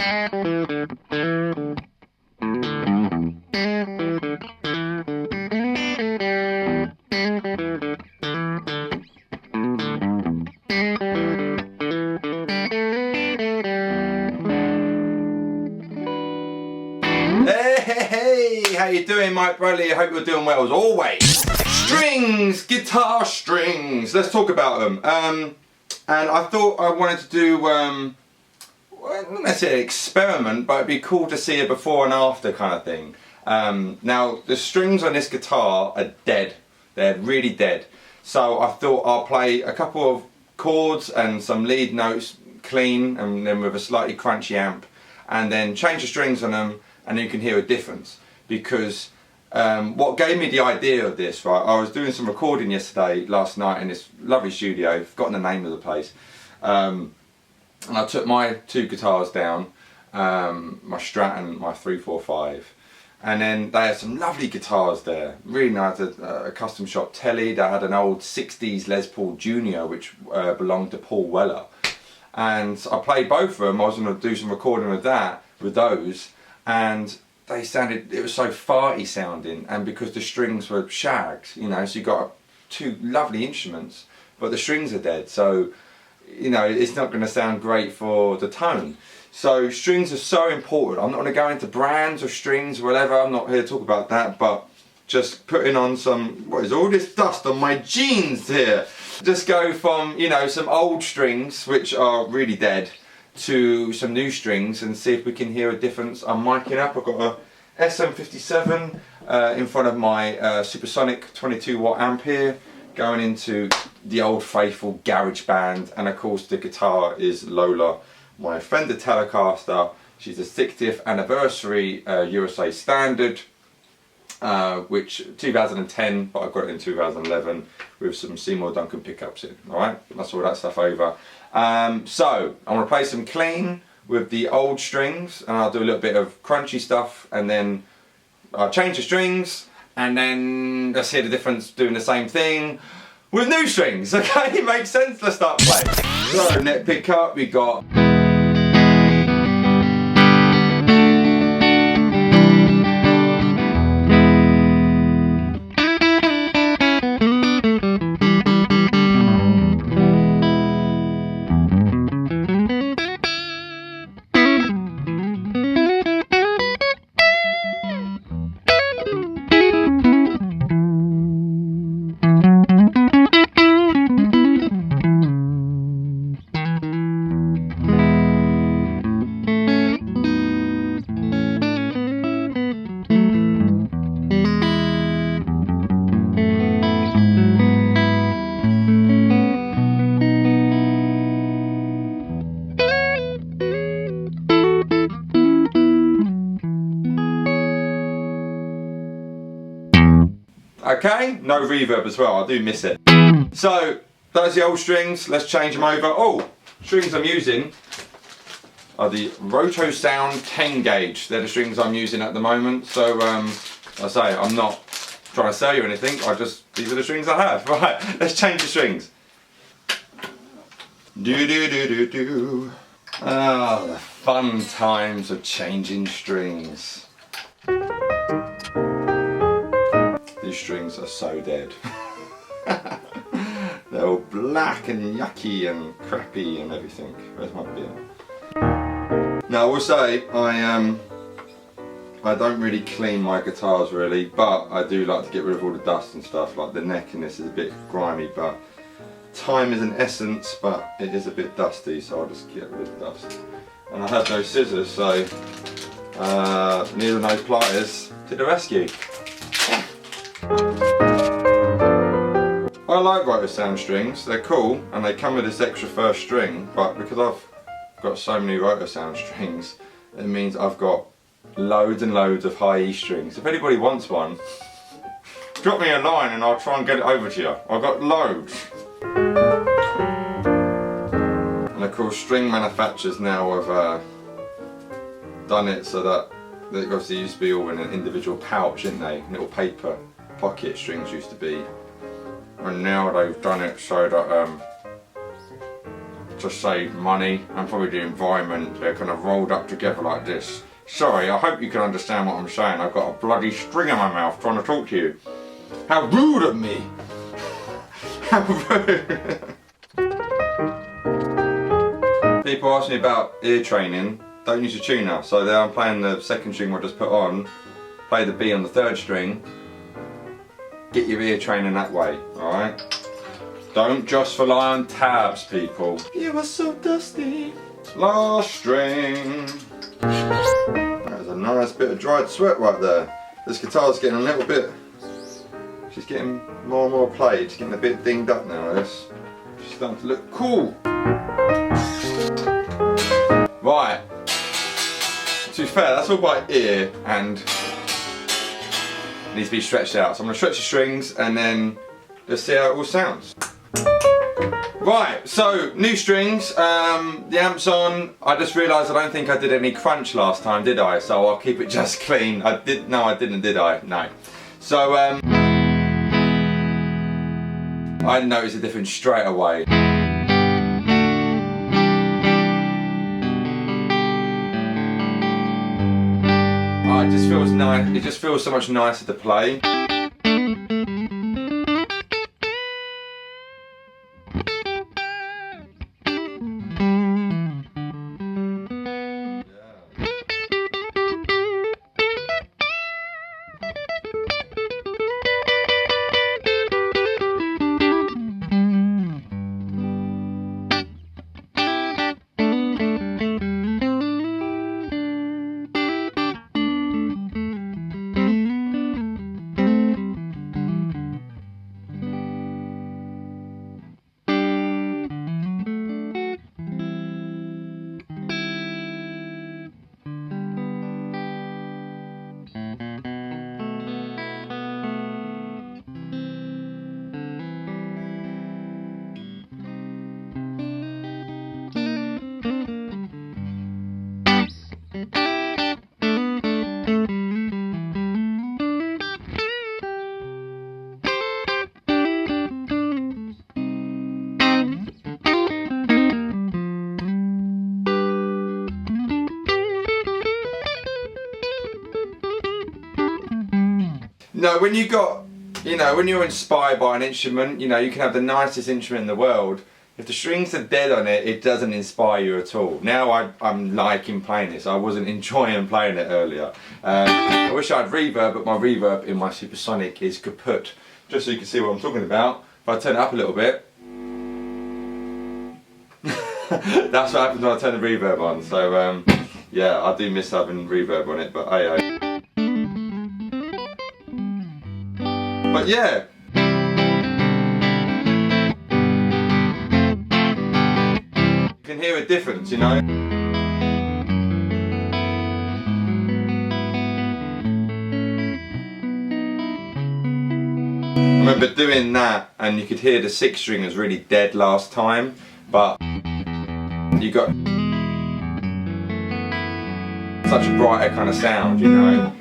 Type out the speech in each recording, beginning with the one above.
Hey, how you doing, Mike Bradley? I hope you're doing well as always. Strings, guitar strings. Let's talk about them. And I thought I wanted to do, well, not necessarily an experiment, but it'd be cool to see a before and after kind of thing. Now, the strings on this guitar are dead. They're really dead. So I thought I'll play a couple of chords and some lead notes clean, and then with a slightly crunchy amp, and then change the strings on them, and then you can hear a difference. Because what gave me the idea of this, right, I was doing some recording last night in this lovely studio, I've forgotten the name of the place, and I took my two guitars down, my Strat and my 345, and then they had some lovely guitars there, really nice, a custom shop Telly. They had an old 60s Les Paul Junior which belonged to Paul Weller, and I played both of them. I was going to do some recording with those, and they sounded, it was so farty sounding, and because the strings were shagged, you know, so you got two lovely instruments, but the strings are dead, so, you know, it's not going to sound great for the tone. So strings are so important. I'm not going to go into brands or strings or whatever, I'm not here to talk about that, but just putting on some, what is all this dust on my jeans here? Just go from, you know, some old strings, which are really dead, to some new strings and see if we can hear a difference. I'm miking up. I've got a SM57 in front of my Supersonic 22 watt amp here, going into the old faithful GarageBand, and of course the guitar is Lola, my Fender Telecaster. She's a 60th anniversary USA Standard, which 2010, but I got it in 2011 with some Seymour Duncan pickups in. Alright, that's all that stuff over. So I'm going to play some clean with the old strings, and I'll do a little bit of crunchy stuff, and then I'll change the strings, and then let's hear the difference doing the same thing with new strings. Okay, makes sense? Let's start playing. So neck pickup, we got okay, no reverb as well, I do miss it. So, those are the old strings, let's change them over. Oh, strings I'm using are the Roto Sound 10 gauge. They're the strings I'm using at the moment. So, I say, I'm not trying to sell you anything, these are the strings I have. Right, let's change the strings. Do. Ah, the fun times of changing strings. These strings are so dead. They're all black and yucky and crappy and everything. Where's my beer? Now I will say I don't really clean my guitars really, but I do like to get rid of all the dust and stuff. Like the neck in this is a bit grimy, but time is an essence, but it is a bit dusty, so I'll just get rid of the dust. And I have no scissors, so needle nose pliers to the rescue. I like Roto Sound strings, they're cool and they come with this extra first string, but because I've got so many Roto Sound strings, it means I've got loads and loads of high E strings. If anybody wants one, drop me a line and I'll try and get it over to you. I've got loads. And of course string manufacturers now have done it so that they obviously used to be all in an individual pouch, didn't they? Little paper pocket strings used to be. And now they've done it so that to save money and probably the environment. They're kind of rolled up together like this. Sorry, I hope you can understand what I'm saying. I've got a bloody string in my mouth trying to talk to you. How rude of me! How rude! People ask me about ear training. Don't use a tuner. So there I'm playing the second string I just put on. Play the B on the third string. Get your ear training that way, alright? Don't just rely on tabs, people. You are so dusty. Last string. There's a nice bit of dried sweat right there. This guitar's getting a little bit... She's getting more and more played. It's getting a bit dinged up now, this. She's starting to look cool. Right. To be fair, that's all by ear and needs to be stretched out. So I'm going to stretch the strings and then let's see how it all sounds. Right, so new strings, the amp's on. I just realised I don't think I did any crunch last time, did I? So I'll keep it just clean. I didn't, did I? No. So I noticed a difference straight away. It just feels nice. It just feels so much nicer to play. No, when you got, when you're inspired by an instrument, you can have the nicest instrument in the world. If the strings are dead on it, it doesn't inspire you at all. Now I'm liking playing this. I wasn't enjoying playing it earlier. I wish I had reverb, but my reverb in my Supersonic is kaput. Just so you can see what I'm talking about, if I turn it up a little bit. That's what happens when I turn the reverb on. So yeah, I do miss having reverb on it, but hey. But yeah. You can hear a difference, I remember doing that and you could hear the sixth string was really dead last time, but you got such a brighter kind of sound, and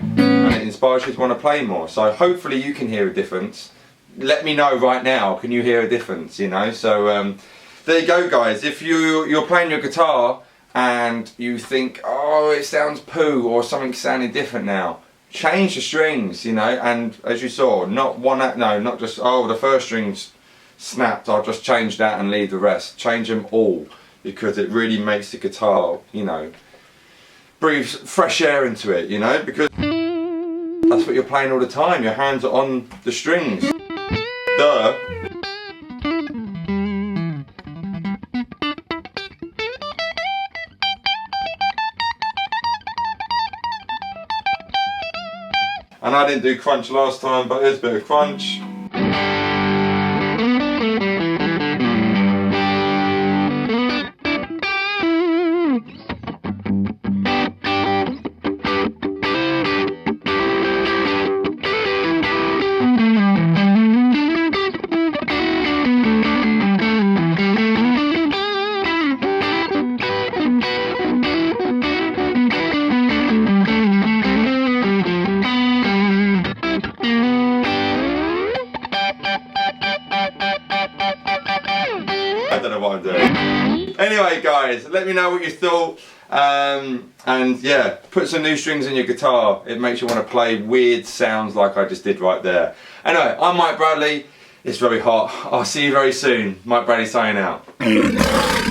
it inspires you to want to play more. So hopefully you can hear a difference. Let me know right now, can you hear a difference, So there you go, guys. If you're playing your guitar and you think, oh, it sounds poo or something's sounding different now, change the strings, and as you saw, not just, oh, the first string's snapped, I'll just change that and leave the rest. Change them all, because it really makes the guitar, breathes fresh air into it, because that's what you're playing all the time. Your hands are on the strings. Duh. And I didn't do crunch last time, but there's a bit of crunch. guys. Let me know what you thought. And yeah, put some new strings in your guitar. It makes you want to play weird sounds like I just did right there. Anyway, I'm Mike Bradley. It's very hot. I'll see you very soon. Mike Bradley signing out.